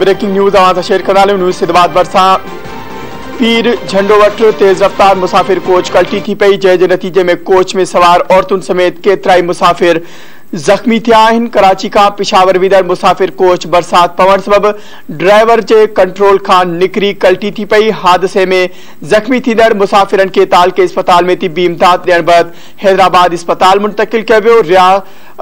Breaking news आवाज़ share कंदा news से बाद बरसा पीर झंडो वट तेज रफ्तार मुसाफिर कोच कल्टी थी पई, जंहिं जे नतीजे में कोच में सवार औरतुनि समेत केतिराई मुसाफिर जख्मी थिया आहिनि। कराची खां पिशावर वींदड़ मुसाफिर कोच बरसात पवण सबब ड्राइवर जे कंट्रोल खां निकिरी कल्टी थी पई। हादसे में जख्मी थींदड़ मुसाफिरनि खे तालके अस्पताल में तिबी इमदाद ॾियण बैदि हैदराबाद अस्पताल मुंतकिल कयो वियो। रिया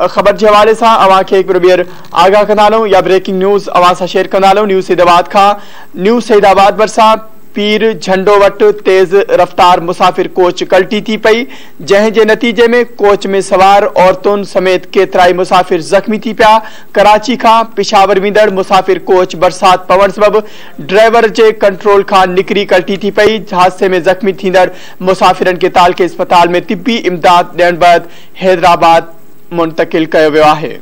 ख़बर जे हवाले सां अवां खे हिकु ॿीहर आगाह कंदा हलूं या ब्रेकिंग न्यूज़ अवां सां शेयर कंदा हलूं। न्यूज़ सैदाबाद खां न्यूज़ सैदाबाद भरिसां पीर झंडो वट तेज रफ्तार मुसाफिर कोच कल्टी थी पई, जंहिं जे नतीजे में कोच में सवार औरतुनि समेत केतिराई मुसाफिर जख्मी थी पिया। कराची खां पिशावर वींदड़ मुसाफिर कोच बरसात पवण सबब ड्राइवर जे कंट्रोल खां निकिरी कल्टी थी पई। हादसे में जख्मी थींदड़ मुसाफिरनि खे तालके अस्पताल में तिबी इमदाद ॾियण बैदि हैदराबाद मुंतकिल कयो वियो आहे।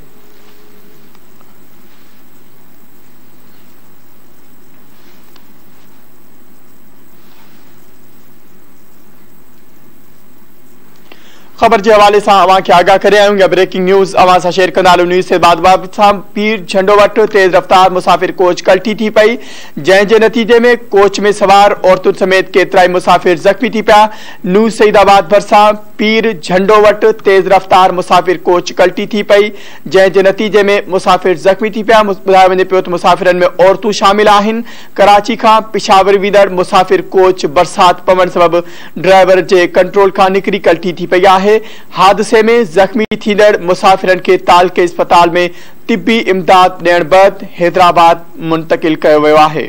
खबर के हवाले से अवां के आगाह करे आयूं या ब्रेकिंग न्यूज़ अवां सां शेयर कंदा हलूं। न्यूज़ से बाद पीर झंडो वट तेज रफ्तार मुसाफिर कोच कल्टी थी पई, जंहिं जे नतीजे में कोच में सवार औरतुनि समेत केतिराई मुसाफिर जख्मी थी पिया। न्यूज़ सईदाबाद भरिसां पीर झंडो वट तेज रफ्तार मुसाफिर कोच कल्टी थी पई, जंहिं जे नतीजे में मुसाफिर जख्मी थी पिया। ॿुधायो वञे पियो त मुसाफिरनि में औरतूं शामिल आहिनि। कराची खां पिशावर वींदड़ मुसाफिर कोच बरसात पवण सबब ड्राइवर जे कंट्रोल खां निकिरी कल्टी थी पई आहे। हादसे में जख्मी थींदड़ मुसाफिरनि खे तालके अस्पताल में तिबी इमदाद ॾियण बैदि हैदराबाद मुंतकिल कयो वियो आहे।